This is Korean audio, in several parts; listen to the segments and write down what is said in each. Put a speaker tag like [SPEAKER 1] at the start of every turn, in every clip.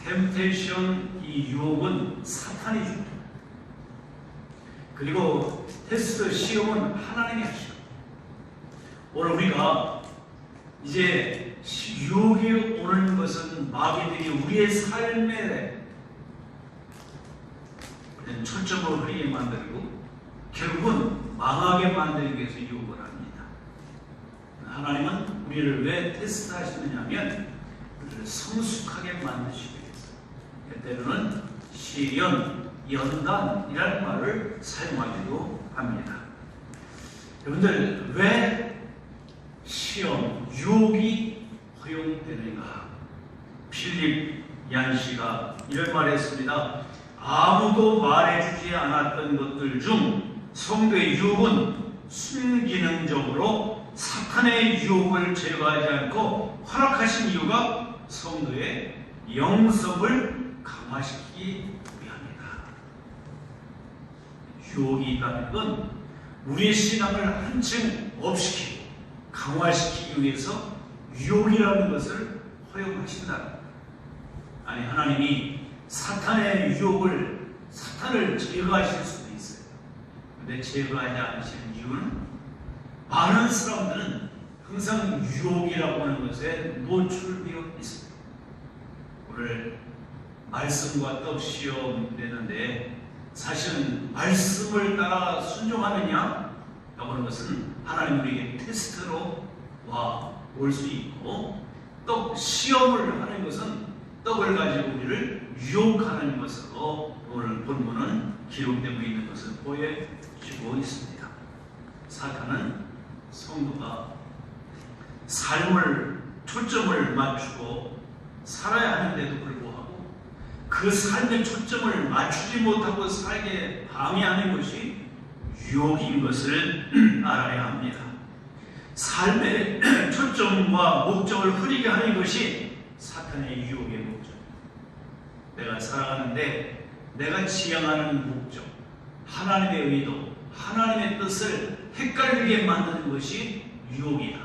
[SPEAKER 1] 템테이션, 이 유혹은 사탄이 줍니다. 그리고 테스트, 시험은 하나님이 하시고, 오늘 우리가 이제 유혹이 오는 것은 마귀들이 우리의 삶에 초점을 흐리게 만들고 결국은 망하게 만들기 위해서 유혹을 합니다. 하나님은 우리를 왜 테스트하시느냐 하면 우리를 성숙하게 만드시기 위해서, 때로는 시련, 연단이라는 말을 사용하기도 합니다. 여러분들, 왜 시험, 유혹이 허용되는가? 필립 얀시가 이런 말을 했습니다. 아무도 말해주지 않았던 것들 중 성도의 유혹은 순기능적으로 사탄의 유혹을 제거하지 않고 허락하신 이유가 성도의 영성을 강화시키기 위함이다. 유혹이 있다는 건 우리의 신앙을 한층 업시키고 강화시키기 위해서 유혹이라는 것을 허용하신다. 아니, 하나님이 사탄의 유혹을, 사탄을 제거하실 수도 있어요. 근데 제거하지 않으시는 이유는 많은 사람들은 항상 유혹이라고 하는 것에 노출되어 있습니다. 오늘 말씀과 떡 시험 되는데 사실은 말씀을 따라 순종하느냐 라고 하는 것은 하나님 우리에게 테스트로 올 수 있고, 떡 시험을 하는 것은 떡을 가지고 우리를 유혹하는 것으로 오늘 본문은 기록되고 있는 것을 보여주고 있습니다. 사탄은 성도가 삶을 초점을 맞추고 살아야 하는데도 불구하고 그 삶의 초점을 맞추지 못하고 살게 방해하는 것이 유혹인 것을 알아야 합니다. 삶의 초점과 목적을 흐리게 하는 것이 사탄의 유혹의 목적. 내가 살아가는데 내가 지향하는 목적, 하나님의 의도, 하나님의 뜻을 헷갈리게 만드는 것이 유혹이다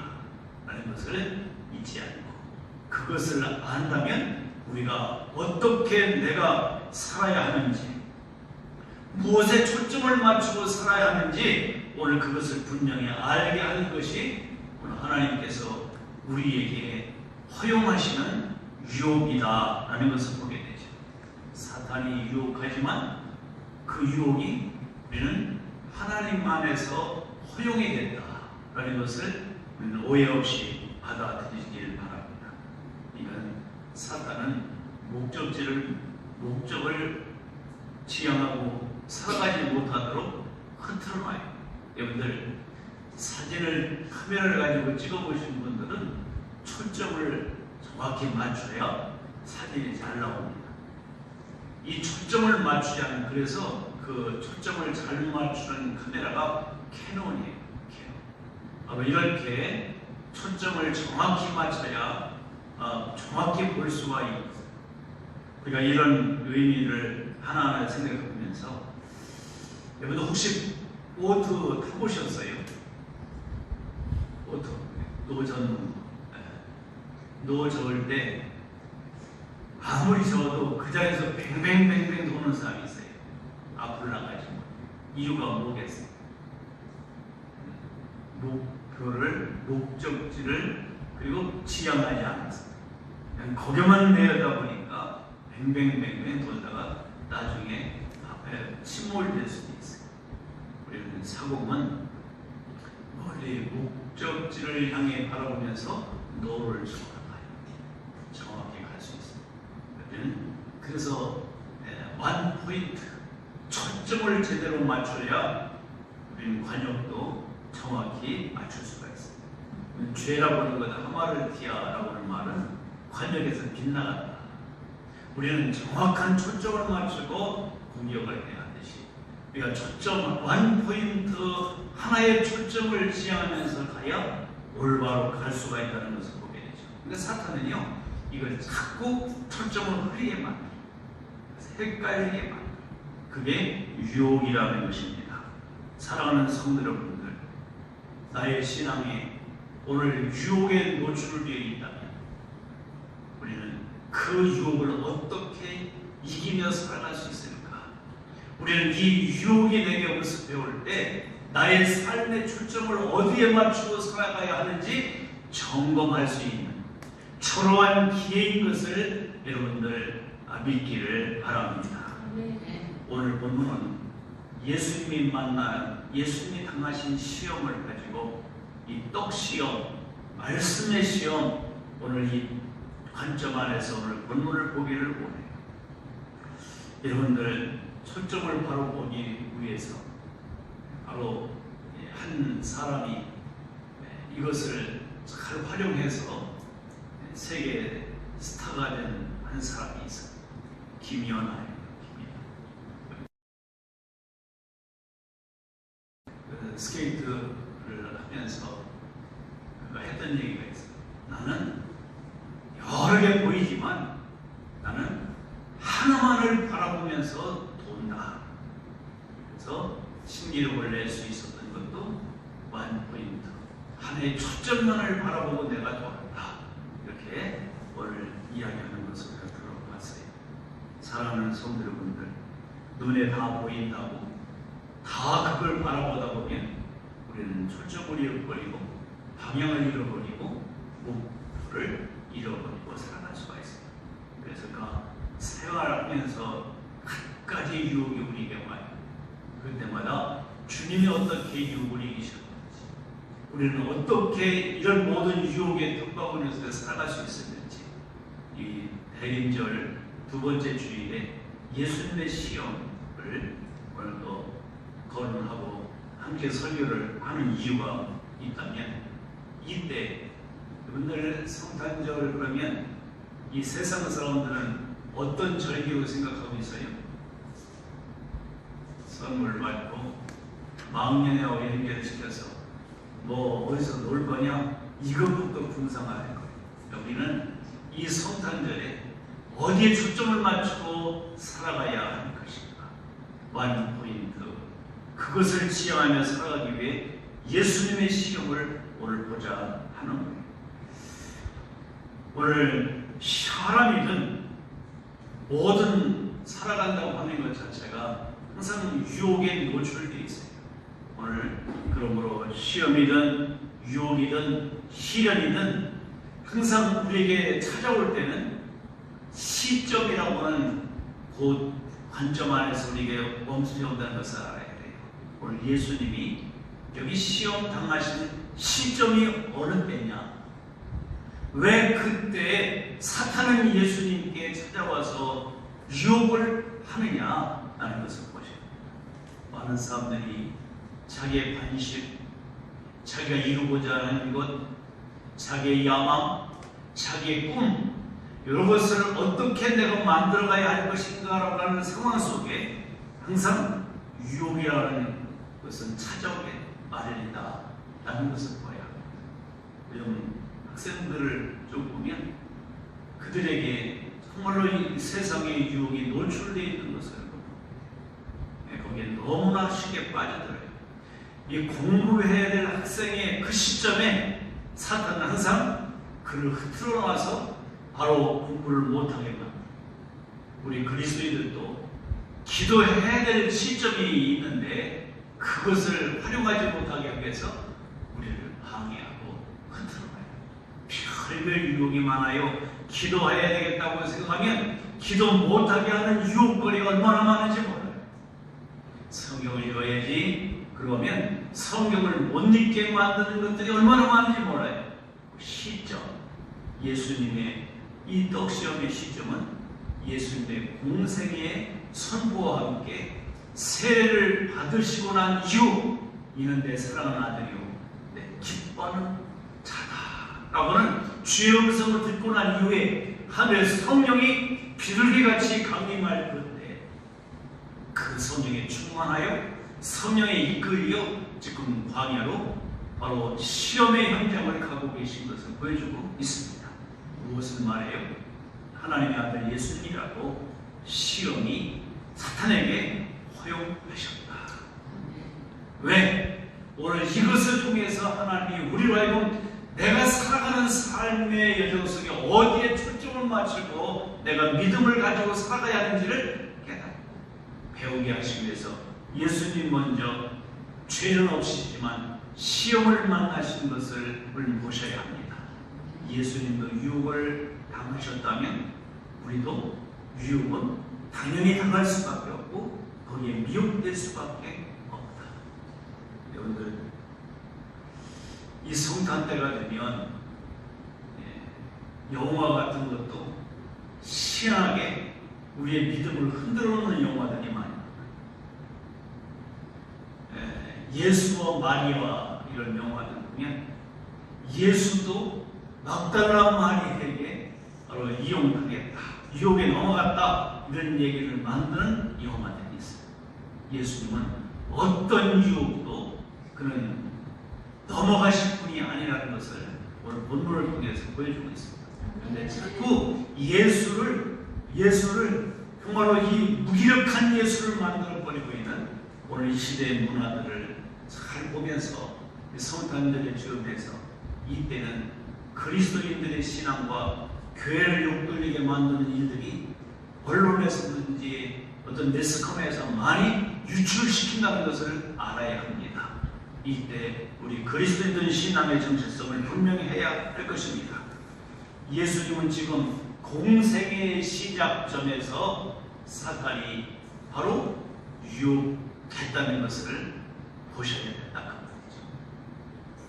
[SPEAKER 1] 라는 것을 잊지 않고, 그것을 안다면 우리가 어떻게 내가 살아야 하는지, 무엇에 초점을 맞추고 살아야 하는지 오늘 그것을 분명히 알게 하는 것이 오늘 하나님께서 우리에게 허용하시는 유혹이다 라는 것을 보게 되죠. 사탄이 유혹하지만 그 유혹이 우리는 하나님 안에서 허용이 됐다 라는 것을 우리는 오해 없이 받아들이길 바랍니다. 이건 사탄은 목적을 지향하고 살아가지 못하도록 흐트러놔요. 여러분들, 사진을, 카메라를 가지고 찍어보신 분들은 초점을 정확히 맞춰야 사진이 잘 나옵니다. 이 초점을 맞추지 않는, 그래서 그 초점을 잘 맞추는 카메라가 캐논이에요. 캐논. 이렇게 초점을 정확히 맞춰야 정확히 볼 수가 있어요. 우리가 이런 의미를 하나하나 생각해 보면서, 여러분들 혹시 보트 타보셨어요? 보트 노 저을 때 아무리 저어도 그 자리에서 뱅뱅뱅뱅 도는 사람이 있어요. 앞을 나가지고. 이유가 뭐겠어요? 목적지를 그리고 지향하지 않았어요. 그냥 거기만 내려다 보니까 뱅뱅뱅뱅 돌다가 나중에 앞에 침몰될 수도 있어요. 우리는 사공은 멀리 목적지를 향해 바라보면서 노를 정확하게 정확히 갈 수 있습니다. 그래서 원 포인트, 초점을 제대로 맞춰야 우리는 관역도 정확히 맞출 수가 있습니다. 죄라고 하는 것, 하마르티아라고 하는 말은 관역에서 빗나간다. 우리는 정확한 초점을 맞추고 공격을 해야 하듯이 우리가 초점, 원 포인트 하나의 초점을 지향하면서 가야 올바로 갈 수가 있다는 것을 보게 되죠. 근데 사탄은요, 이걸 자꾸 초점을 흐리게 만들고 헷갈리게 만들고, 그게 유혹이라는 것입니다. 사랑하는 성도 여러분들, 나의 신앙에 오늘 유혹에 노출되어 있다면 우리는 그 유혹을 어떻게 이기며 살아갈 수 있을까? 우리는 이 유혹이 내게 오면서 배울 때 나의 삶의 초점을 어디에 맞추고 살아가야 하는지 점검할 수 있는 초로한 기회인 것을 여러분들 믿기를 바랍니다. 오늘 본문은 예수님이 당하신 시험을 가지고 이 떡 시험, 말씀의 시험, 오늘 이 관점 안에서 오늘 본문을 보기를 원해요. 여러분들 초점을 바로 보기 위해서 바로 한 사람이 이것을 잘 활용해서 세계 스타가 된 한 사람이 있어요. 김연아예요. 스케이트를 하면서 그가 했던 얘기가 있어요. 나는 여러 개 보이지만 나는 하나만을 바라보면서 돈다. 그래서 신기록을 낼 수 있었던 것도 원 포인트. 하나의 초점만을 바라보고 내가 돈다. 이렇게 오늘 이야기하는 것을 들어봤어요. 사랑하는 성도 여러분들, 눈에 다 보인다고 다 그걸 바라보다 보면 우리는 초점을 잃어버리고 방향을 잃어버리고 목표를 잃어버리고 살아갈 수가 있어요. 그래서 그 생활하면서 한 가지 유혹이 우리에게 와요. 그때마다 주님이 어떻게 유혹을 이기셨는지, 우리는 어떻게 이런 모든 유혹에 덤벼보면서 살아갈 수 있었는지, 이 대림절 두 번째 주일에 예수님의 시험을 오늘도 거론하고 함께 설교를 하는 이유가 있다면, 이때 여러분들 성탄절 그러면 이 세상 사람들은 어떤 절기로 생각하고 있어요? 선물 받고 망년에 어린이를 시켜서 뭐 어디서 놀 거냐, 이것부터 궁상할 거예요. 여기는 이 성탄절에 어디에 초점을 맞추고 살아가야 하는 것인가, 원 포인트, 그것을 지향하며 살아가기 위해 예수님의 시험을 오늘 보자 하는 거예요. 오늘 사람이든 모든 살아간다고 하는 것 자체가 항상 유혹에 노출되어 있어요. 오늘 그러므로 시험이든 유혹이든 시련이든 항상 우리에게 찾아올 때는 시점이라고 하는 그 관점 안에서 우리에게 멈춰야 한다는 것을 알아야 돼요. 오늘 예수님이 여기 시험 당하신 시점이 어느 때냐, 왜 그때 사탄은 예수님께 찾아와서 유혹을 하느냐라는 것을 보세요. 많은 사람들이 자기의 관심, 자기가 이루고자 하는 것, 자기의 야망, 자기의 꿈, 이런 것을 어떻게 내가 만들어가야 할 것인가라고 하는 상황 속에 항상 유혹이라는 것은 찾아오게 마련이다라는 것을 보여야 합니다. 요즘 학생들을 좀 보면 그들에게 정말로 이 세상의 유혹이 노출되어 있는 것을 보고 거기에 너무나 쉽게 빠져들어요. 이 공부해야 될 학생의 그 시점에 사탄은 항상 그를 흐트러 나와서 바로 공부를 못하게 합니다. 우리 그리스도인들도 기도해야 될 시점이 있는데 그것을 활용하지 못하게 하기 위해서 우리를 방해하고 흐트러가요. 별별 유혹이 많아요. 기도해야 되겠다고 생각하면 기도 못하게 하는 유혹거리가 얼마나 많은지 몰라요. 성경을 읽어야지, 그러면 성경을 못 읽게 만드는 것들이 얼마나 많은지 몰라요. 시점, 예수님의 이 떡시험의 시점은 예수님의 공생의 선포와 함께 세례를 받으시고 난 이후, 이는 내 사랑하는 아들이요 내 기뻐하는 자다라고는 주의 음성을 듣고 난 이후에 하늘 성령이 비둘기같이 강림할 그때 그 성령에 충만하여 성령에 이끌려 지금 광야로 바로 시험의 현장을 가고 계신 것을 보여주고 있습니다. 무엇을 말해요? 하나님의 아들 예수님이라고 시험이 사탄에게 허용하셨다. 왜? 오늘 이것을 통해서 하나님이 우리로 하여금 내가 살아가는 삶의 여정 속에 어디에 초점을 초점을 맞추고 내가 믿음을 가지고 살아가야 하는지를 깨닫고 배우게 하시기 위해서 예수님 먼저 죄는 없으시지만 시험을 만나신 것을 우리는 보셔야 합니다. 예수님도 유혹을 당하셨다면 우리도 유혹은 당연히 당할 수밖에 없고 거기에 미혹될 수밖에 없다. 여러분들, 이 성탄 때가 되면 영화 같은 것도 희한하게 우리의 믿음을 흔들어 놓는 영화들이 많이 나와요. 예수와 마리아 이런 영화들 보면 예수도 막달라 마리아에게 바로 이용당했다, 유혹에 넘어갔다, 이런 얘기를 만드는 영화들이 있어요. 예수님은 어떤 유혹도 그는 넘어가실 분이 아니라는 것을 오늘 본문을 통해서 보여주고 있습니다. 그런데 자꾸 예수를 정말로 이 무기력한 예수를 만들어버리고 있는 오늘 이 시대의 문화들을 잘 보면서 성탄절의 주변에서 이때는 그리스도인들의 신앙과 교회를 욕돌리게 만드는 일들이 언론에서든지 어떤 매스컴에서 많이 유출시킨다는 것을 알아야 합니다. 이때 우리 그리스도인들의 신앙의 정체성을 분명히 해야 할 것입니다. 예수님은 지금 공생의 시작점에서 사탄이 바로 유혹했다는 것을 보셔야 된다는 거죠.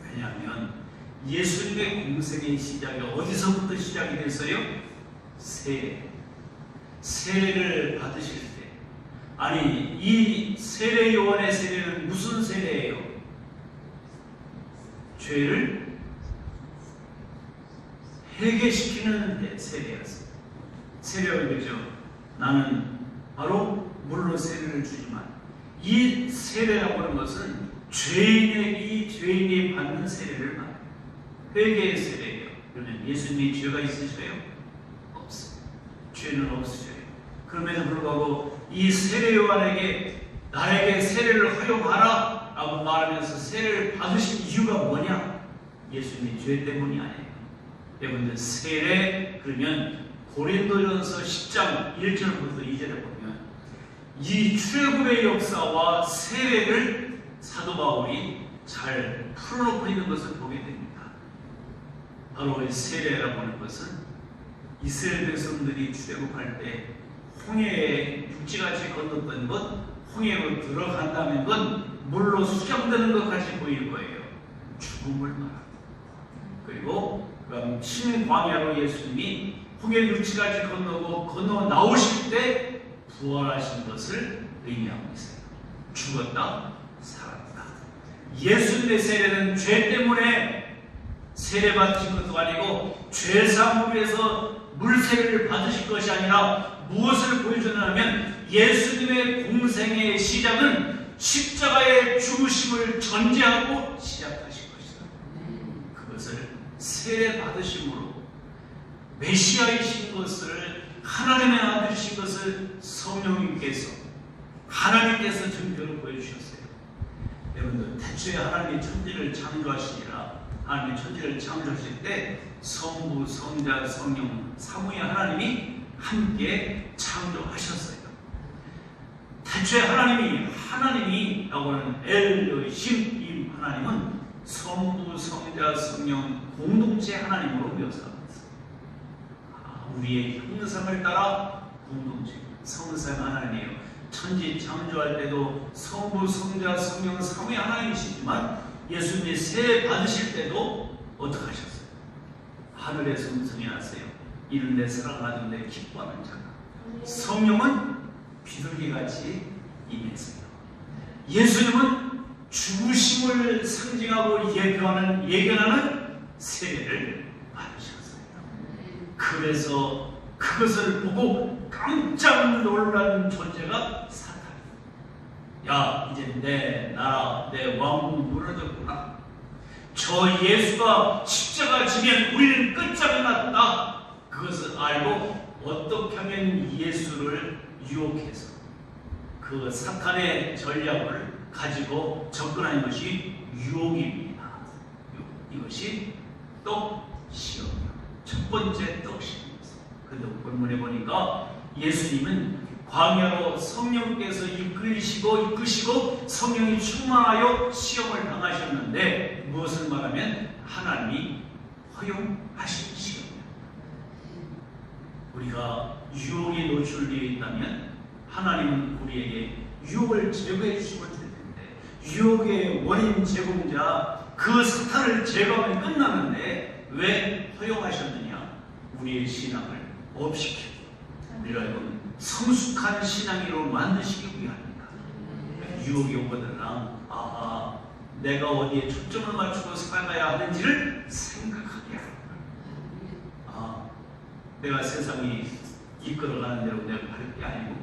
[SPEAKER 1] 왜냐하면 예수님의 공생의 시작이 어디서부터 시작이 됐어요? 세례를 받으실 때. 아니, 이 세례 요한의 세례는 무슨 세례예요? 죄를 회개시키는 세례였어요. 세례가 되죠. 나는 바로 물로 세례를 주지만 이 세례라고 하는 것은 죄인이 받는 세례를 말해요. 회개의 세례예요. 그러면 예수님이 죄가 있으셔요? 없어요. 죄는 없으셔요. 그럼에도 불구하고 이 세례 요한에게 나에게 세례를 허용하라 라고 말하면서 세례를 받으신 이유가 뭐냐? 예수님이 죄 때문이 아니에요. 여러분들, 세례 그러면 고린도전서 10장 1절부터 2절에 보면 이 출애굽의 역사와 세례를 사도 바울이 잘 풀어놓고 있는 것을 보게 됩니다. 바로 이 세례라고 하는 것은 이스라엘 백성들이 출애굽할 때 홍해에 육지같이 건넜던 것, 홍해로 들어간다는 건 물로 수정되는 것까지 보일 거예요. 죽음을 말합니다. 그리고 신광야로 예수님이 홍해 육지까지 건너 나오실 때 부활하신 것을 의미하고 있어요. 죽었다, 살았다. 예수님의 세례는 죄 때문에 세례받으신 것도 아니고 죄사함을 위해서 물세례를 받으실 것이 아니라 무엇을 보여주냐면 예수님의 공생의 시작은 십자가의 죽으심을 전제하고 시작하신 것이다. 그것을 세례받으심으로 메시아이신 것을, 하나님의 아들이신 것을 하나님께서 증표로 보여주셨어요. 여러분들, 태초에 하나님이 천지를 창조하시니라. 하나님이 천지를 창조하실 때 성부, 성자, 성령 삼위의 하나님이 함께 창조하셨어요. 태초에 하나님이라고 하는 엘로힘, 이 하나님은 성부, 성자, 성령 공동체 하나님으로 묘사합니다. 우리의 형상을 따라 공동체, 성삼 하나님이에요. 천지 창조할 때도 성부, 성자, 성령 삼위 하나님이시지만 예수님이 세례 받으실 때도 어떻게 하셨어요? 하늘에서 음성이 났어요. 이는 내 사랑하는 기뻐하는 자가. 성령은 비둘기같이 임했어요. 예수님은 죽으심을 상징하고 예견하는 세례를 받으셨어요. 그래서 그것을 보고 깜짝 놀란 존재가 사탄이에요. 야, 이제 내 나라, 내 왕국 무너졌구나. 저 예수가 십자가 지면 우리는 끝장났다. 그것을 알고 어떻게 하면 예수를 유혹해서 그 사탄의 전략을 가지고 접근하는 것이 유혹입니다. 이것이 떡 시험이요. 첫 번째 떡 시험입니다. 근데 본문에 보니까 예수님은 광야로 성령께서 이끄시고 성령이 충만하여 시험을 당하셨는데 무엇을 말하면 하나님이 허용하신 시험입니다. 우리가 유혹에 노출되어 있다면 하나님은 우리에게 유혹을 제거해 주시면 될 텐데 유혹의 원인 제공자 그 사탄을 제거하면 끝나는데 왜 허용하셨느냐? 우리의 신앙을 업시키고 우리가 여러분 성숙한 신앙으로 만드시기 위함입니다. 유혹이 오거나 내가 어디에 초점을 맞추고 살아가야 하는지를 생각하게 합니다. 내가 세상이 이끌어가는 대로 내가 할 게 아니고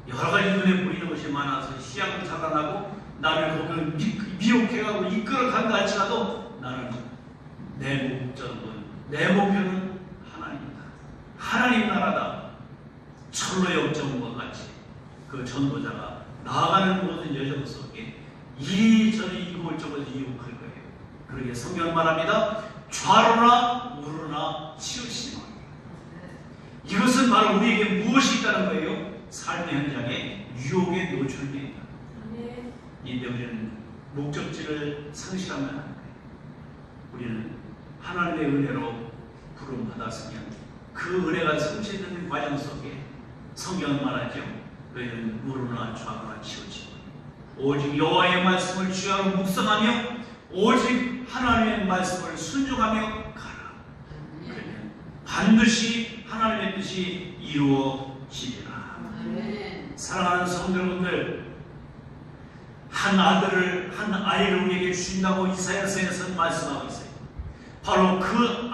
[SPEAKER 1] 여러 가지 눈에 보이는 것이 많아서 시야가 자라나고 나를 거기를 미혹해가고 이끌어간다 할지라도 나는 내 목적은 내 목표는 하나님이다. 하나님 나라다. 철로 역정과 같이 그 전도자가 나아가는 모든 여정 속에 이리저리 이곳저곳 유혹할 거예요. 그러게 성경은 말합니다. 좌로나 우로나 치우치지 말라. 이것은 바로 우리에게 무엇이 있다는 거예요? 삶의 현장에 유혹에 노출되어 있다. 이때 우리는 목적지를 상실하면 안 돼요. 우리는 하나님의 은혜로 부름 받았으면 그 은혜가 성취되는 과정 속에 성경은 말하죠. 너희는 우로나 좌로나 치우치고 오직 여호와의 말씀을 주야로 묵상하며 오직 하나님의 말씀을 순종하며 가라. 그러면 반드시 하나님의 뜻이 이루어지리라. 사랑하는 성도 여러분들, 한 아이를 우리에게 주신다고 이사야서에서 말씀하고 있어요. 바로 그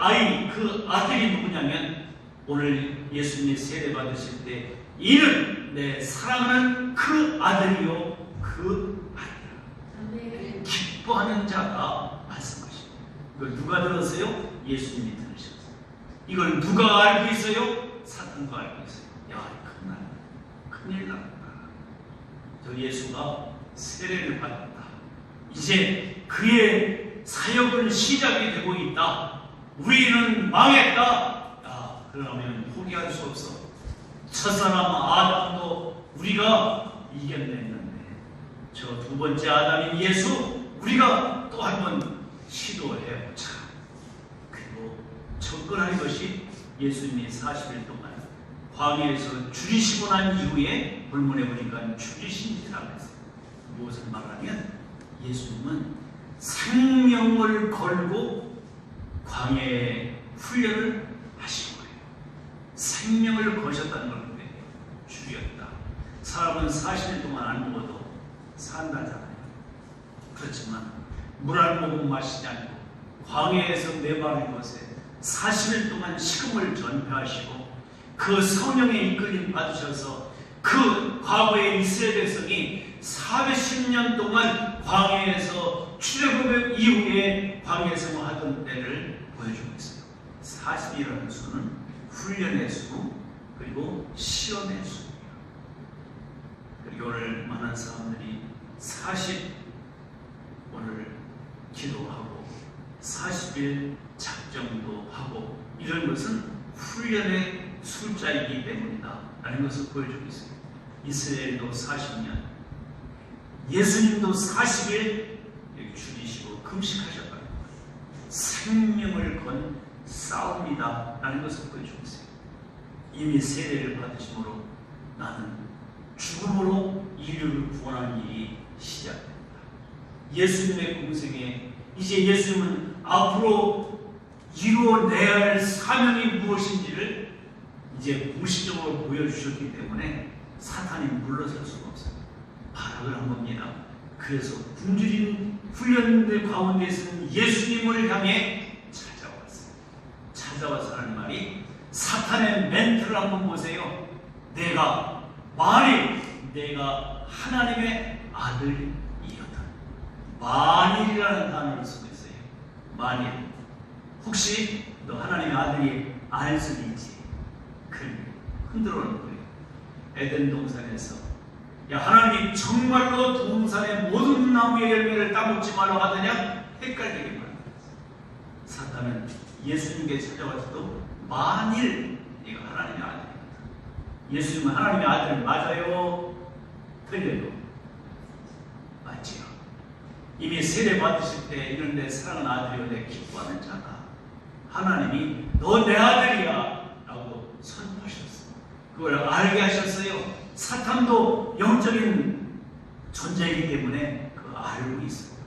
[SPEAKER 1] 아들이 누구냐면 오늘 예수님이 세례 받으실 때 이는 내 사랑하는 그 아들이요 그 아들이라. 기뻐하는 자가 말씀하십니다. 이걸 누가 들었어요? 예수님이 들으셨어요. 이걸 누가 알고 있어요? 사탄도 알고 있어요. 야, 큰일 났다. 저 예수가 세례를 받았다. 이제 그의 사역은 시작이 되고 있다. 우리는 망했다. 그러면 포기할 수 없어. 첫사람 아담도 우리가 이겨냈는데 저 두 번째 아담인 예수 우리가 또 한 번 시도해보자. 그리고 접근한 것이 예수님이 40일 동안 광야에서 줄이시고 난 이후에 본문에 보니까 줄이신지라고 했어요. 무엇을 말하면 예수님은 생명을 걸고 광야의 훈련을 하신 거예요. 생명을 거셨다는 걸 보면 줄였다. 사람은 40일 동안 안 먹어도 산다잖아요. 그렇지만 물 한 모금 마시지 않고 광야에서 메마른 곳에 40일 동안 식음을 전폐하시고 그 성령의 이끌림 받으셔서 그 과거의 이스라엘 백성이 410년 동안 광야에서 출애굽 이후에 광야 생활하던 때를 보여주고 있어요. 40이라는 수는 훈련의 수 그리고 시험의 수입니다. 그리고 오늘 많은 사람들이 40 오늘 기도하고 40일 작정도 하고 이런 것은 훈련의 숫자이기 때문이다 라는 것을 보여주고 있습니다. 이스라엘도 40년 예수님도 40일 줄이시고 금식하셨다는 거예요. 생명을 건 싸움이다 라는 것을 보여주고 있어요. 이미 세례를 받으심으로 나는 죽음으로 인류를 구원하는 일이 시작됩니다. 예수님의 공생에 이제 예수님은 앞으로 이루어내야 할 사명이 무엇인지를 이제 공식적으로 보여주셨기 때문에 사탄이 물러설 수가 없어요. 발악을 한 겁니다. 그래서 굶주린 훈련들 가운데서는 예수님을 향해 찾아왔어요. 찾아와서 하는 말이 사탄의 멘트를 한번 보세요. 만일 내가 하나님의 아들이었다. 만일이라는 단어를 쓰고 있어요. 만일. 혹시 너 하나님의 아들이 알 수도 있지. 흔들어 놓은 거예요. 에덴 동산에서 야 하나님이 정말로 동산의 모든 나무의 열매를 따먹지 말라고 하더냐? 헷갈리게 말합니다. 사탄은 예수님께 찾아와서도 만일 네가 하나님의 아들입니다. 예수님은 하나님의 아들 맞아요? 틀려요? 맞지요. 이미 세례 받으실 때 이런데 사랑하는 아들이여 내 기뻐하는 자다. 하나님이 너 내 아들이야 라고 선포하셨어요. 그걸 알게 하셨어요. 사탄도 영적인 존재이기 때문에 그거 알고 있어요.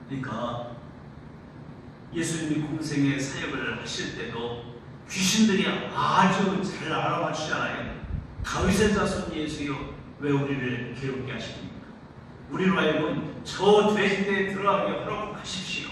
[SPEAKER 1] 그러니까 예수님이 공생의 사역을 하실 때도 귀신들이 아주 잘 알아맞추잖아요. 다윗의 자손 예수여 왜 우리를 괴롭게 하십니까? 우리로 하여금 저 돼지대에 들어가게 허락하십시오.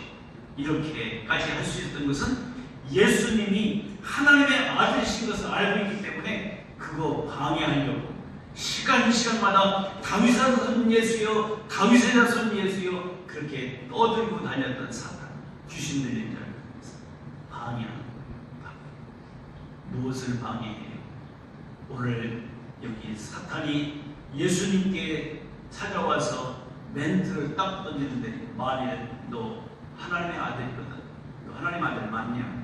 [SPEAKER 1] 이렇게까지 할 수 있었던 것은 예수님이 하나님의 아들이신 것을 알고 있기 때문에 그거 방해하려고 시간마다 다윗의 자손 예수여 다윗의 자손 예수여 그렇게 떠들고 다녔던 사탄 귀신 들린 자를 방해합니다. 무엇을 방해해요? 오늘 여기 사탄이 예수님께 찾아와서 멘트를 딱 던지는데 만일 너 하나님의 아들이거든. 너 하나님 아들 맞냐?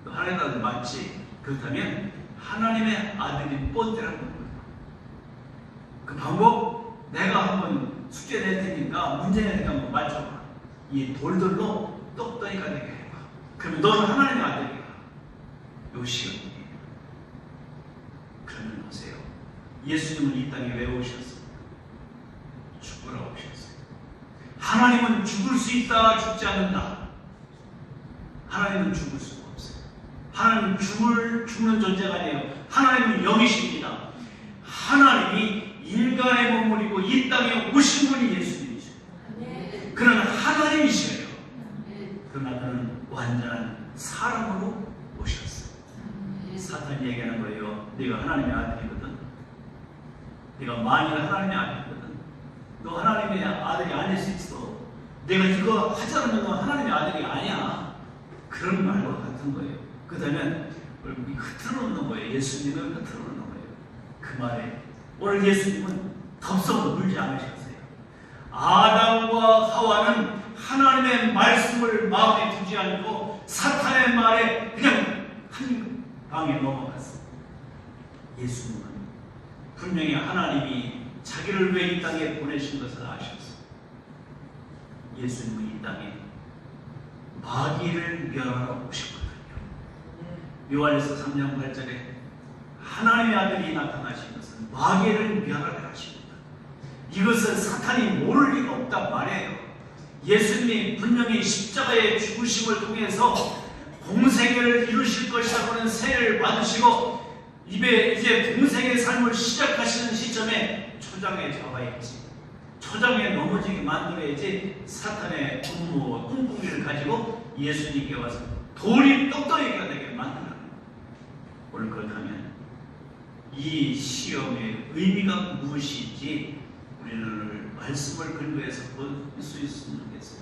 [SPEAKER 1] 너 하나님의 아들 맞지? 그렇다면 하나님의 아들이 뻔때라는 거예요. 그 방법 내가 한번 숙제 낼 테니까 문제 내니까 한번 맞춰봐. 이 돌들로 똑똑이가 되게 해봐. 그러면 너는 하나님의 아들이야. 요 시험이에요. 그러면 보세요. 예수님은 이 땅에 왜 오셨어요? 죽으러 오셨어요. 하나님은 죽을 수 있다, 죽지 않는다. 하나님은 죽을 수가 없어요. 하나님은 죽는 존재가 아니에요. 하나님은 영이십니다. 하나님이 인간의 몸물이고 이 땅에 오신 분이 예수님이죠. 그는 하나님이시래요. 그러나 그는 완전한 사람으로 오셨어요. 사탄이 얘기하는 거예요. 네가 하나님의 아들이거든. 네가 만일 하나님의 아들이거든. 너 하나님의 아들이 아닐 수 있어. 내가 이거 하지 않으면 너 하나님의 아들이 아니야. 그런 말과 같은 거예요. 그렇다면 흐트러 놓는 거예요. 예수님을 흐트러 놓는 거예요. 그 말에 오늘 예수님은 덥석 물지 않으셨어요. 아담과 하와는 하나님의 말씀을 마음에 두지 않고 사탄의 말에 그냥 한 방에 넘어갔어요. 예수님은 분명히 하나님이 자기를 왜 이 땅에 보내신 것을 아셨어요. 예수님은 이 땅에 마귀를 멸하러 오셨거든요. 요한일서 3장 8절에 하나님의 아들이 나타나신 것은 마귀를 멸하려 하십니다. 이것은 사탄이 모를 리가 없단 말이에요. 예수님이 분명히 십자가의 죽으심을 통해서 공생애를 이루실 것이라고는 세례를 받으시고 이제 공생의 삶을 시작하시는 시점에 초장에 잡아야지. 초장에 넘어지게 만들어야지 사탄의 분노, 꿍꿍이를 가지고 예수님께 와서 돌이 떡덩이가 되게 만들어요. 오늘 그렇다면 이 시험의 의미가 무엇인지 우리는 말씀을 근거해서 볼 수 있으면 좋겠어요.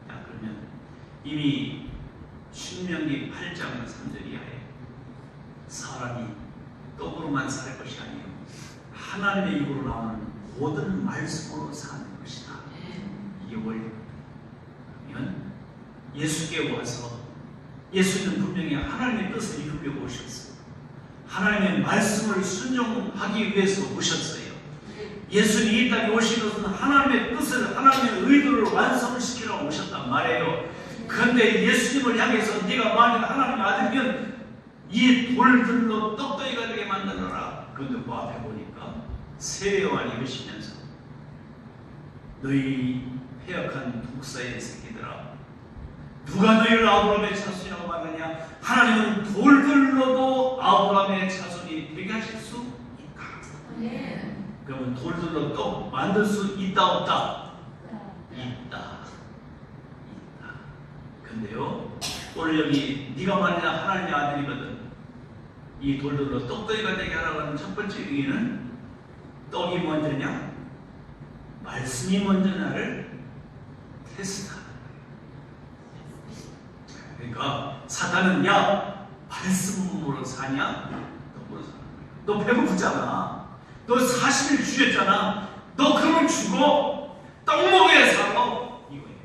[SPEAKER 1] 자, 그러면 이미 신명기 8장 3절 이하에 사람이 떡으로만 살 것이 아니요 하나님의 입으로 나오는 모든 말씀으로 사는 것이다. 이게 원리입니다. 그러면 예수께 와서 예수는 분명히 하나님의 뜻을 이루려고 오셨어요. 하나님의 말씀을 순종하기 위해서 오셨어요. 예수님이 이 땅에 오신 것은 하나님의 뜻을, 하나님의 의도를 완성시키려고 오셨단 말이에요. 그런데 예수님을 향해서 네가 만약 하나님의 아들이면 이 돌들로 떡덩이가 되게 만들어라. 그런데 그 앞에 보니까 세례요한이 이러시면서 너희 폐역한 독사의 새끼들아, 누가 너희를 아브라함의 자손이라고 말하느냐? 하나님은 돌들로도 아브라함의 자손이 되게 하실 수 있다. 네. 그러면 돌들로 떡 만들 수 있다 없다? 있다. 근데요 오늘 여기 네가 만약 하나님의 아들이거든 이 돌들로 떡덩이가 되게 하라고 하는 첫 번째 의미는 떡이 먼저냐 말씀이 먼저냐를 테스트하는 거예요. 그러니까 사탄은 야 말씀으로 사냐 떡으로 사는 거야. 너 배고프잖아. 너 40일 죽였잖아. 너 그러면 죽어. 떡 먹어야 살아. 이거예요.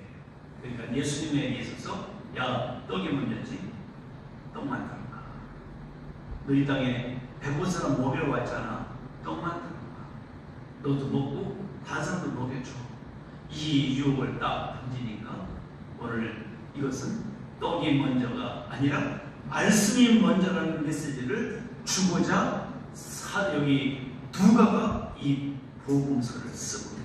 [SPEAKER 1] 그러니까 예수님에 있어서 야 떡이 문제지 떡 만들어가. 너희 땅에 배고픈 사람 먹이러 왔잖아. 떡만 드는 거야. 너도 먹고 다른 사람도 먹여줘. 이 유혹을 딱 던지니까 오늘 이것은 떡이 먼저가 아니라 말씀이 먼저라는 메시지를 주고자 여기 누가가 이 복음서를 쓰고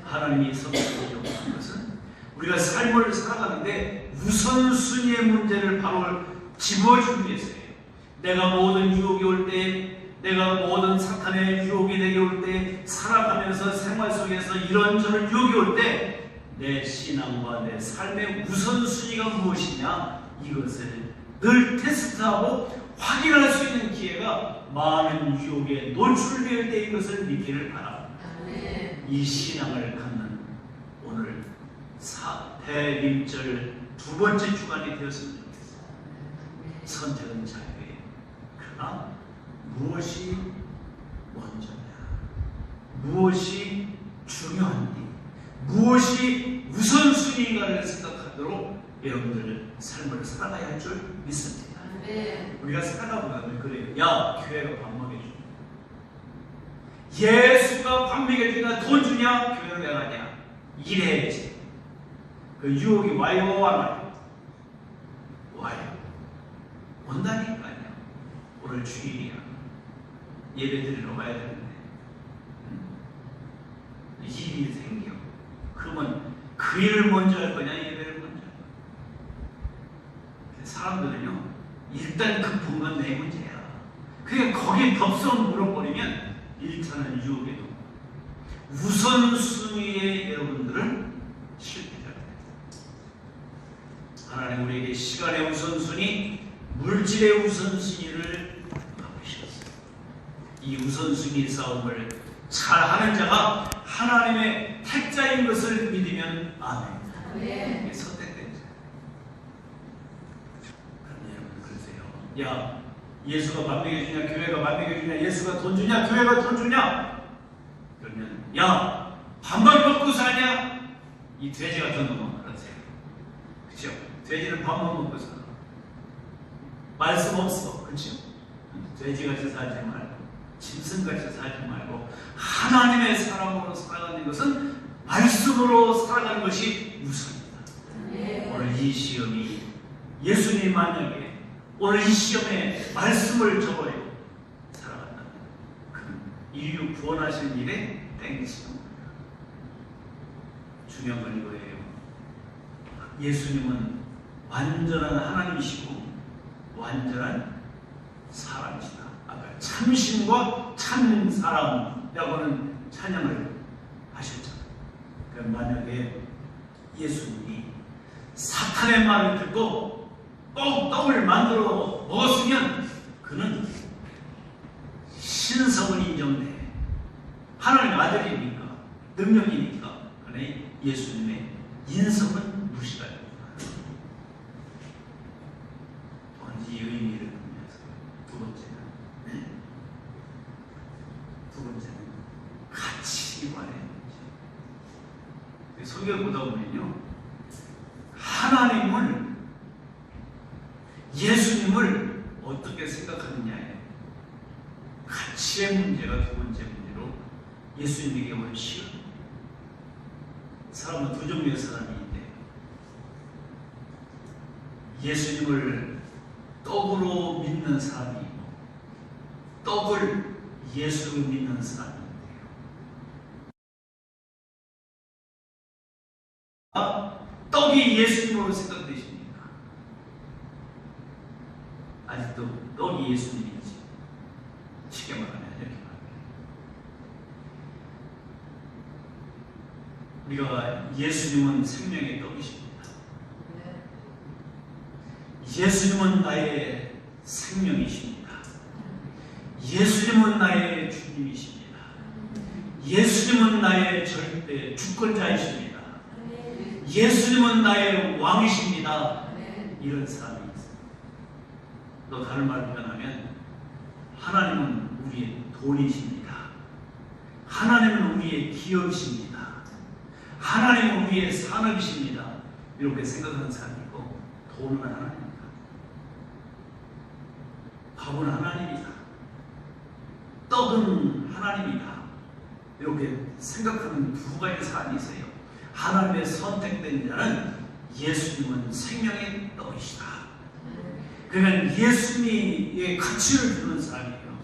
[SPEAKER 1] 하나님이 선택하려고 한 것은 우리가 삶을 살아가는데 우선순위의 문제를 바로 짚어주기 위해서예요. 내가 모든 유혹이 올 때, 내가 모든 사탄의 유혹이 내게 올 때, 살아가면서 생활 속에서 이런저런 유혹이 올 때 내 신앙과 내 삶의 우선순위가 무엇이냐, 이것을 늘 테스트하고 확인할 수 있는 기회가 많은 유혹에 노출될 때인 것을 믿기를 바랍니다. 이 신앙을 갖는 오늘 대림절 두 번째 주간이 되었으면 좋겠습니다. 선택은 자유예요. 그러나 무엇이 먼저냐, 무엇이 중요한지, 무엇이 우선순위인가를 생각하도록 여러분들 삶을 살아가야 할 줄 믿습니다. 우리가 살아가보면 그래요. 야, 교회가 밥 먹여주냐, 예수가 밥 먹여주냐, 돈 주냐, 교회를 왜 가냐, 이래야지. 그 유혹이 와요, 안 와요? 와요. 온다니까요. 오늘 주일이야. 예배 드리러 와야 되는데 일이 생겨. 그러면 그 일을 먼저 할 거냐, 예배를 먼저 할 거냐. 사람들은요, 일단 급한 건 내 문제야. 그냥 거기에 덥석 물어버리면 일차는 유혹에도 우선순위에 여러분들은 실패자가 됩니다. 하나님 우리에게 시간의 우선순위, 물질의 우선순위를 바꾸셨어요. 이 우선순위 싸움을 잘하는 자가 하나님의 택자인 것을 믿으면 아멘. 이게 선택된 자. 그런데 여러분 그러세요. 야, 예수가 밥 먹여주냐, 교회가 밥 먹여주냐, 예수가 돈 주냐, 교회가 돈 주냐? 그러면 야, 밥만 먹고 사냐? 이 돼지 같은 놈은 그러세요. 그렇죠? 돼지는 밥만 먹고 살아. 말씀 없어. 그렇죠? 돼지같이 살지 말고, 짐승같이 살지 말고, 하나님의 사람으로 살아가는 것은 말씀으로 살아가는 것이 우선이다. 오늘 이 시험이 예수님 만약에 오늘 이 시험에 말씀을 적어요 살아간다면 그는 인류 구원하시는 일에 땡치는 거예요. 중요한 건 이거예요. 예수님은 완전한 하나님이시고 완전한 사람이시다. 아까 참신과 참 사람이라고는 찬양을 하셨잖아요. 그러니까 만약에 예수님이 사탄의 말을 듣고 꼭 떡을 만들어 먹었으면 그는 신성은 인정돼. 하나님 아들이니까, 능력이니까. 그러니 예수님의 인성은 무시가 됩니다. 이 의미를 보면서 두 번째는 가치관의 문제. 설교를 보다 보면요, 하나님을, 예수님을 어떻게 생각하느냐에 가치의 문제가 두 번째 문제로 예수님에게 오는 시험. 사람은 두 종류의 사람이 있는데, 예수님을 떡으로 믿는 사람이 있고 떡을 예수로 믿는 사람이 있대요. 떡이 예수님으로 생각되십니까? 아직도 떡이 예수님인지 쉽게 말하면 이렇게 말합니다. 우리가 예수님은 생명의 떡이십니다. 예수님은 나의 생명이십니다. 예수님은 나의 주님이십니다. 예수님은 나의 절대 주권자이십니다. 예수님은 나의 왕이십니다. 이런 사람이 있어요. 또 다른 말로 표현하면 하나님은 우리의 돈이십니다. 하나님은 우리의 기업이십니다. 하나님은 우리의 산업이십니다. 이렇게 생각하는 사람이 있고, 돈은 하나님. 밥은 하나님이다. 떡은 하나님이다. 이렇게 생각하는 두 가지 사안이 있어요. 하나님의 선택된 자는 예수님은 생명의 떡이시다. 그러면 예수님의 가치를 두는 사람이에요.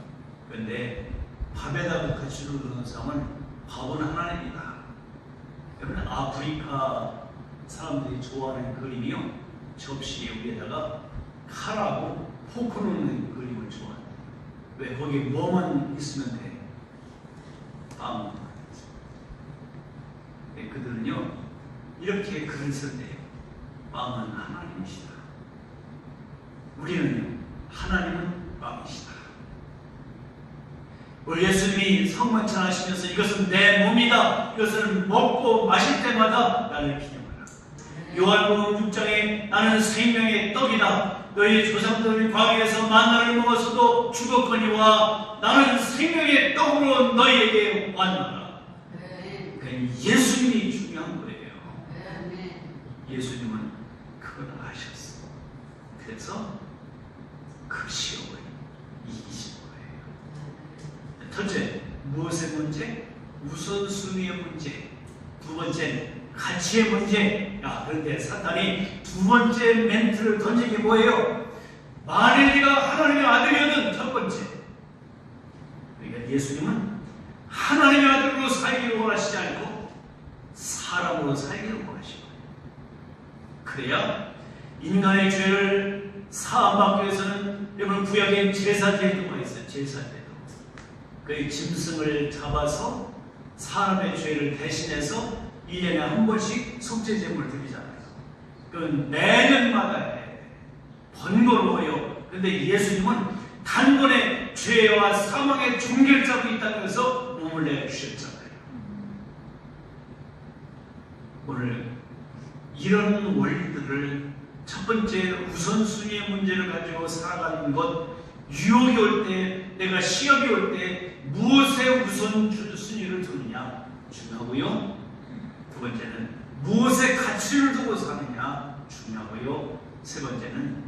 [SPEAKER 1] 그런데 밥에다가 가치를 두는 사람은 밥은 하나님이다. 여러분, 아프리카 사람들이 좋아하는 그림이요, 접시 위에다가 칼하고 포크 놓는 그림을 좋아해요. 왜? 거기에 뭐만 있으면 돼? 빵. 네, 그들은요 이렇게 글을 쓴대요. 빵은 하나님이시다. 우리는요, 하나님은 빵이시다. 우리 예수님이 성만찬 하시면서 이것은 내 몸이다, 이것을 먹고 마실 때마다 나를 기념하라. 요한복음 6장에 나는 생명의 떡이다. 너희 조상들 광야에서 만나를 먹었어도 죽었거니와 나는 생명의 떡으로 너희에게 왔노라. 그러니까 예수님이 중요한 거예요. 예수님은 그걸 아셨어. 그래서 그 시험을 이기신 거예요. 첫째, 무엇의 문제? 우선순위의 문제. 두 번째, 가치의 문제. 그런데 사탄이 두 번째 멘트를 던진 게 뭐예요? 만일 네가 하나님의 아들이거든. 첫 번째, 그러니까 예수님은 하나님의 아들로 살기를 원하시지 않고 사람으로 살기를 원하시고, 그래야 인간의 죄를 사함받기 위해서는, 여러분 구약엔 제사제도가 있어요. 제사제도. 그 짐승을 잡아서 사람의 죄를 대신해서 1년에 한 번씩 속죄제물을 드리잖아요. 그건 매년마다 해. 번거로워요. 그런데 예수님은 단번에 죄와 사망의 종결자도 있다고 해서 몸을 내주셨잖아요. 오늘 이런 원리들을, 첫 번째 우선순위의 문제를 가지고 살아가는 것, 유혹이 올 때, 내가 시험이 올 때 무엇에 우선순위를 두느냐 중요하고요. 두 번째는 무엇에 가치를 두고 사느냐 중요하고요. 세 번째는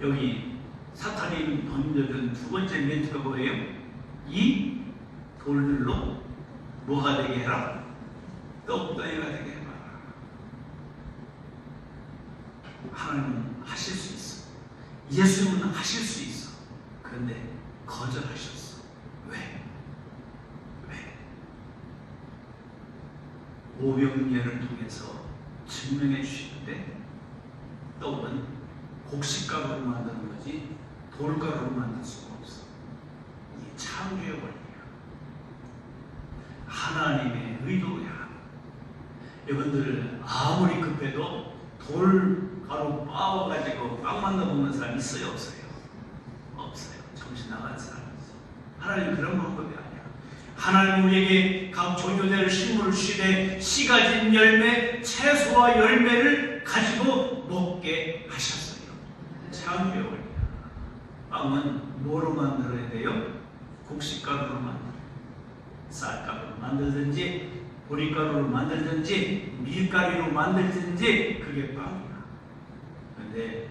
[SPEAKER 1] 여기 사탄이 던져준 두 번째 멘트가 뭐예요? 이 돌들로 뭐가 되게 해라? 떡덩이가 되게 해라. 하나님은 하실 수 있어. 예수님은 하실 수 있어. 그런데 거절하셨어. 왜? 오병이어를 통해서 증명해 주시는데, 떡은 곡식가루로 만드는 거지 돌가루로 만들 수가 없어. 이게 창조의 원리야. 하나님의 의도야. 여러분들 아무리 급해도 돌가루 빻아가지고 빵 만들어 먹는 사람 있어요? 없어요? 없어요. 정신 나간 사람이지. 하나님 그런 방법이 아니야. 하나님 우리에게 각 종교대로 식물을 주시되 씨 가진 열매, 채소와 열매를 가지고 먹게 하셨어요. 창조의 원리야. 빵은 뭐로 만들어야 돼요? 곡식가루로 만들어요. 쌀가루로 만들든지 보리가루로 만들든지 밀가루로 만들든지 그게 빵이야. 그런데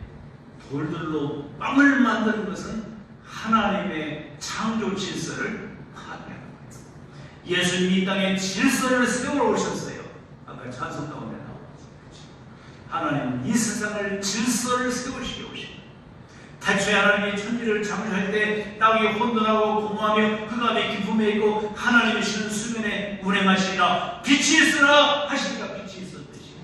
[SPEAKER 1] 돌들로 빵을 만드는 것은 하나님의 창조 질서를 파괴하는 거예요. 예수님이 이 땅에 질서를 세우러 오셨어요. 아까 찬송 가운데 나오죠. 하나님은 이 세상을 질서를 세우시게 오신 거예요. 태초에 하나님이 천지를 창조할 때 땅이 혼돈하고 공허하며 흑암의 기품에 있고 하나님이시는 수면에 운행하시니라. 빛이 있으라 하시니까 빛이 있었듯이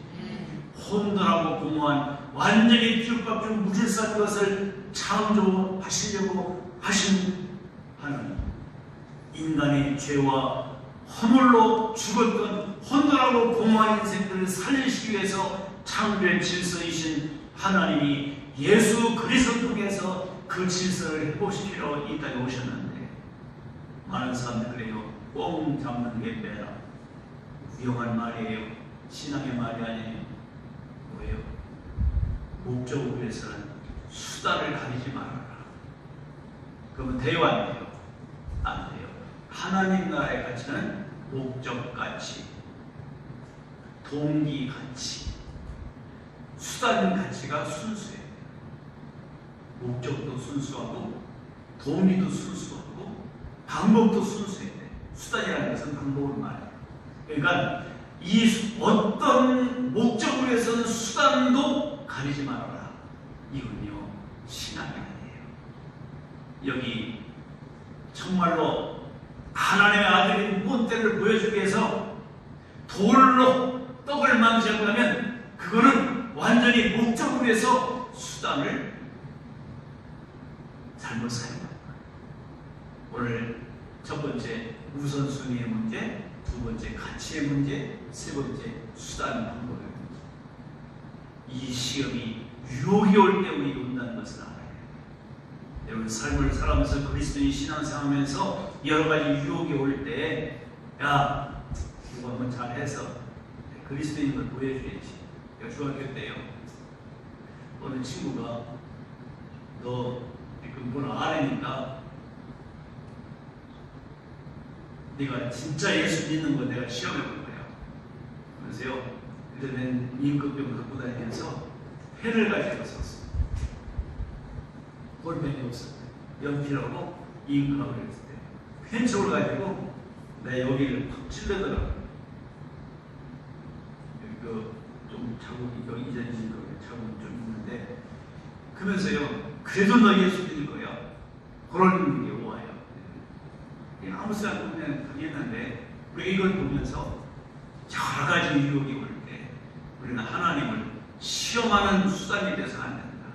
[SPEAKER 1] 혼돈하고 공허한 완전히 뒤죽박죽 무질서한 것을 창조하시려고 하신 하나님, 인간의 죄와 허물로 죽었던 혼돈하고 공허한 인생들을 살리시기 위해서 창조의 질서이신 하나님이 예수 그리스도 통해서 그 질서를 회복시키러 이 땅에 오셨는데, 많은 사람들이 그래요. 꽁 잡는 게 매라. 위험한 말이에요. 신앙의 말이 아니에요. 뭐예요? 목적을 위해서는 수단을 가리지 말아라. 그러면 돼요, 안 돼요? 안 돼요. 하나님 나라의 가치는 목적 가치, 동기 가치, 수단 가치가 순수해요. 목적도 순수하고 동기도 순수하고 방법도 순수해야 돼. 수단이라는 것은 방법을 말해요. 그러니까 이 어떤 목적을 위해서는 수단도 가리지 말아라. 이건요 신앙이 아니에요. 여기 정말로 하나님의 아들인 본때를 보여주기 위해서 돌로 떡을 만드셨다면 그거는 완전히 목적을 위해서 수단을 잘못 사용한 거예요. 오늘 첫 번째 우선순위의 문제, 두 번째 가치의 문제, 세 번째 수단 방법의 문제. 이 시험이 유혹이 올 때 우리 온다는 것을 알아요. 여러분 삶을 살아가면서 그리스도인 신앙생활하면서 여러 가지 유혹이 올 때, 야 이거 한번 잘해서 그리스도인을 보여줘야지. 내가 중학교 때요. 어느 친구가 너 뭘 아니니까 네가 진짜 예수 믿는 거 내가 시험해 볼 거야. 그러세요. 그때는 임금병을 갖고 다니면서 펜을 가지고 썼어. 볼펜이 없었대. 연필하고 잉크하고 그랬을 때 펜촉을 가지고 내 여기를 팍 찔러더라고. 좀 자국이 여기 이전진 거에 자국이 좀 있는데 그러면서요. 그래도 너 예수 믿을 거야. 그런 게 와요. 아무 생각 없이 그냥 가겠는데 우리가 이걸 보면서 여러 가지 유혹이 올 때 우리는 하나님을 시험하는 수단이 돼서 안 된다.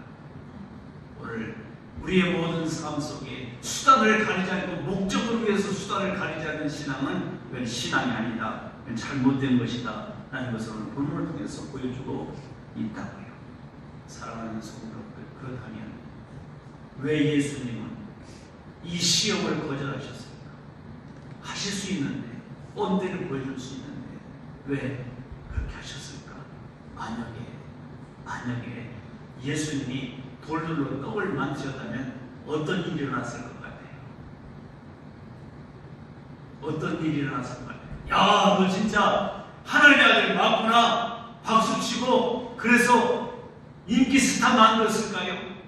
[SPEAKER 1] 오늘 우리의 모든 삶 속에 수단을 가리지 않고 목적을 위해서 수단을 가리지 않는 신앙은 그건 신앙이 아니다. 그건 잘못된 것이다. 라는 것을 오늘 본문을 통해서 보여주고 있다고요. 사랑하는 성도들, 그렇다면 왜 예수님은 이 시험을 거절하셨습니까? 하실 수 있는데, 본때를 보여줄 수 있는데 왜 그렇게 하셨을까? 만약에 예수님이 돌들로 떡을 만드셨다면 어떤 일이 일어났을 것 같아요? 어떤 일이 일어났을 것 같아요? 야, 너 진짜 하나님의 아들 맞구나 박수치고 그래서 인기 스타 만들었을까요? 아니에요.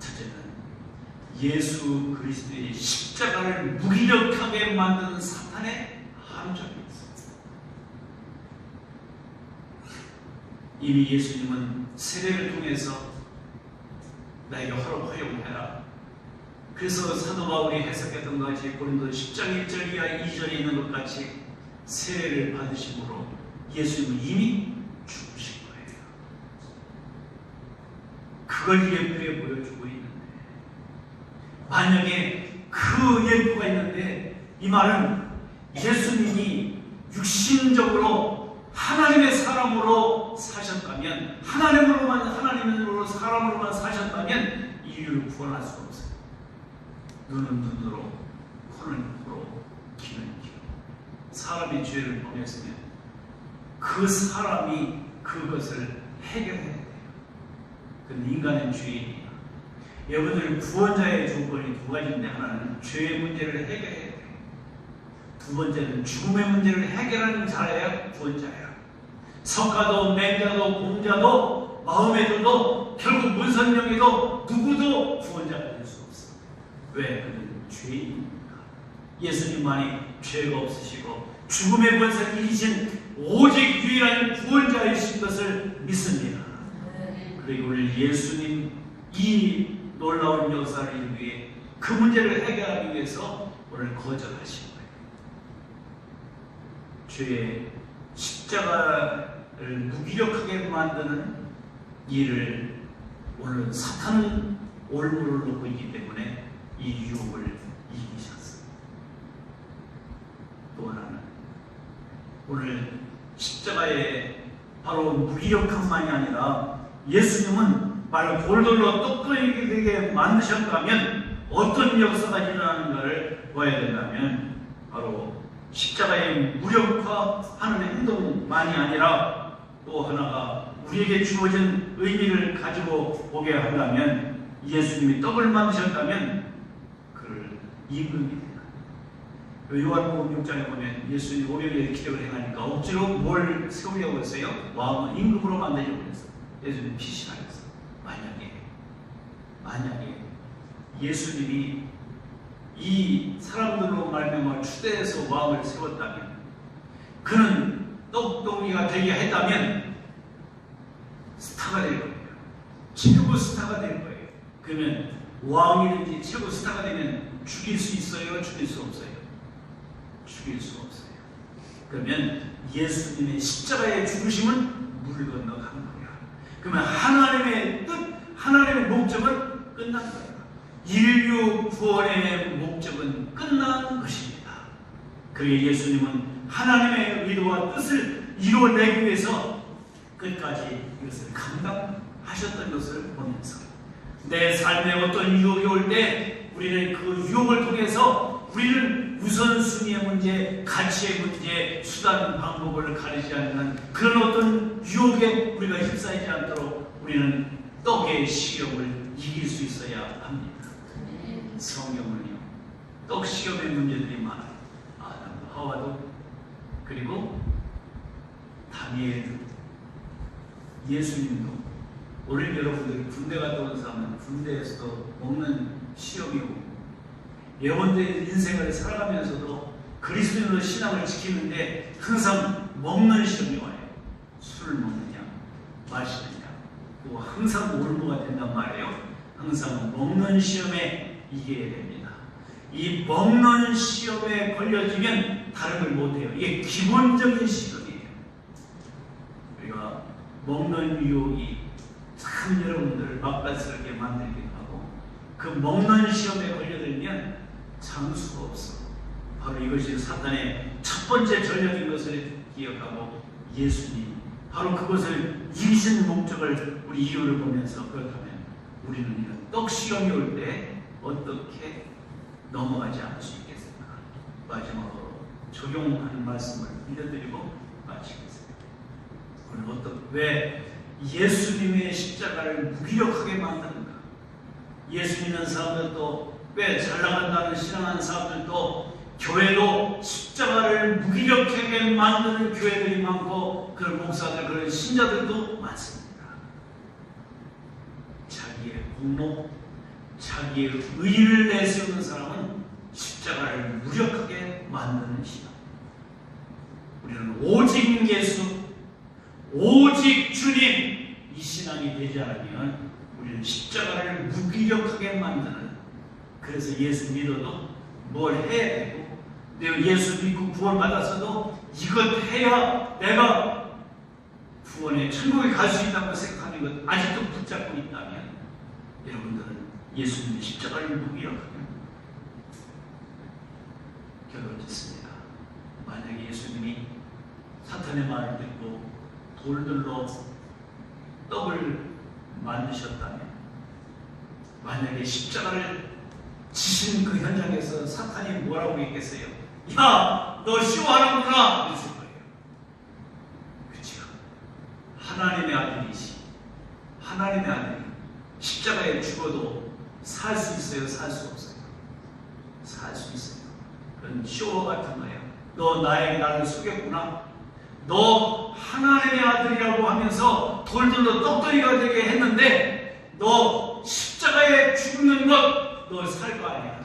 [SPEAKER 1] 첫째는 예수 그리스도의 십자가를 무기력하게 만드는 사탄의 함정이 있습니다. 이미 예수님은 세례를 통해서 나에게 허용해라. 그래서 사도 바울이 해석했던 것 같이 고린도 10장 1절 이하 2절에 있는 것 같이 세례를 받으심으로 예수님은 이미 죽으신 거예요. 그걸 예표에 보여주고 있는데 만약에 그 예표가 있는데 이 말은 예수님이 육신적으로 하나님의 사람으로 사셨다면 하나님으로 사람으로만 사셨다면 인류를 구원할 수가 없어요. 눈은 눈으로, 코는 코로, 귀는 귀로. 사람이 죄를 범했으면 그 사람이 그것을 해결해야 돼요. 그건 인간의 죄인이야. 여러분들 구원자의 조건이 두 가지인데 하나는 죄의 문제를 해결해야 돼요. 두 번째는 죽음의 문제를 해결하는 자야 구원자야. 석가도 맹자도 공자도 마음에도 결국 문선명에도 누구도 구원자가 될 수 없어. 왜? 그는 죄인입니까? 예수님만이 죄가 없으시고 죽음의 권세를 이기신 오직 유일한 구원자이신 것을 믿습니다. 그리고 오늘 예수님 이 놀라운 역사를 이루기 위해 그 문제를 해결하기 위해서 오늘 거절하신 거예요. 죄의 십자가를 무기력하게 만드는 일을 오늘 사탄은 올무를 놓고 있기 때문에 이 유혹을 이기셨습니다. 또 하나는 오늘 십자가의 바로 무기력함만이 아니라 예수님은 말 돌돌로 떡거리게 되게 만드셨다면 어떤 역사가 일어나는가를 봐야 된다면 바로 십자가의 무력화하는 행동만이 아니라 또 하나가 우리에게 주어진 의미를 가지고 보게 한다면 예수님이 떡을 만드셨다면 그를 임금이 된다. 요한복음 6장에 보면 예수님이 오병이어의 기적을 행하니까 억지로 뭘 세우려고 했어요? 왕은 임금으로 만들려고 했어요. 예수님 피신하였어. 만약에 만약에 예수님이 이 사람들로 말미암아 추대해서 왕을 세웠다면, 그는 똑똑이가 되게 했다면 스타가 될 거예요. 최고 스타가 될 거예요. 그러면 왕이든지 최고 스타가 되면 죽일 수 있어요? 죽일 수 없어요? 죽일 수 없어요. 그러면 예수님의 십자가의 죽으심은 물 건너간 거야. 그러면 하나님의 뜻, 하나님의 목적은 끝난 거야. 인류 구원의 목적은 끝난 것입니다. 그리고 예수님은 하나님의 의도와 뜻을 이루어내기 위해서 끝까지 이것을 감당하셨던 것을 보면서, 내 삶에 어떤 유혹이 올 때 우리는 그 유혹을 통해서 우리는 우선순위의 문제, 가치의 문제, 수단, 방법을 가리지 않는 그런 어떤 유혹에 우리가 휩싸이지 않도록 우리는 떡의 시험을 이길 수 있어야 합니다. 성경은요, 떡 시험의 문제들이 많아요. 아담도 하와도, 그리고 다니엘도, 예수님도. 오늘 여러분들이 군대 갔다 온 사람은 군대에서도 먹는 시험이 오고, 예언된 인생을 살아가면서도 그리스도인으로 신앙을 지키는데 항상 먹는 시험이 와요. 술을 먹느냐, 마시느냐, 또 항상 올무가 된단 말이에요. 항상 먹는 시험에 이겨야 됩니다. 이 먹는 시험에 걸려지면 다른 걸 못해요. 이게 기본적인 시험이에요. 우리가 먹는 유혹이 참 여러분들을 맛깔스럽게 만들기도 하고, 그 먹는 시험에 걸려들면 장수가 없어. 바로 이것이 사탄의 첫 번째 전략인 것을 기억하고, 예수님 바로 그것을 이기신 목적을 우리 이유를 보면서, 그렇다면 우리는 이런 떡 시험이 올 때 어떻게 넘어가지 않을 수 있겠습니까? 마지막으로 적용하는 말씀을 들려드리고 마치겠습니다. 오늘 왜 예수님의 십자가를 무기력하게 만드는가? 예수 믿는 사람들도, 꽤 잘 나간다는 신앙하는 사람들도, 교회도 십자가를 무기력하게 만드는 교회들이 많고, 그런 목사들, 그런 신자들도 많습니다. 자기의 공로, 자기의 의를 내세우는 사람은 십자가를 무력하게 만드는 신앙. 우리는 오직 예수, 오직 주님, 이 신앙이 되지 않으면 우리는 십자가를 무기력하게 만드는, 그래서 예수 믿어도 뭘 해야 되고, 내가 예수 믿고 구원받았어도 이것 해야 내가 구원에 천국에 갈 수 있다고 생각하는 것 아직도 붙잡고 있다면, 여러분들은 예수님의 십자가를 무기력하게 결론짓습니다. 만약에 예수님이 사탄의 말을 듣고 돌들로 떡을 만드셨다면, 만약에 십자가를 지신 그 현장에서 사탄이 뭐라고 했겠어요? 야, 너 쇼하는구나! 이랬을 거예요. 그렇죠? 하나님의 아들이시, 하나님의 아들이 십자가에 죽어도 살 수 있어요? 살 수 없어요? 살 수 있어요. 그런 쇼 같은 거예요. 너 나에게 나를 속였구나. 너 하나님의 아들이라고 하면서 돌들로 떡덩이가 되게 했는데, 너 십자가에 죽는 것 너 살 거 아니야.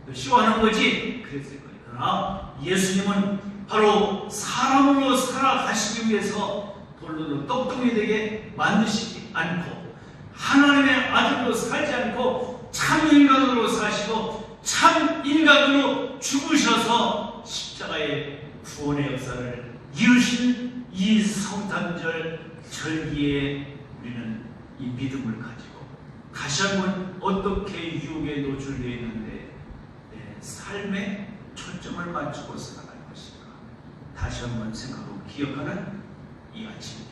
[SPEAKER 1] 너 쇼하는 거지? 그랬을 거예요. 그러나 예수님은 바로 사람으로 살아가시기 위해서 돌들로 떡덩이 되게 만드시지 않고, 하나님의 아들로 살지 않고 참 인간으로 사시고 참 인간으로 죽으셔서 십자가의 구원의 역사를 이루신 이 성탄절 절기에 우리는 이 믿음을 가지고 다시 한번 어떻게 유혹에 노출되어 있는데 내 삶에 초점을 맞추고 살아갈 것인가, 다시 한번 생각하고 기억하는 이 아침.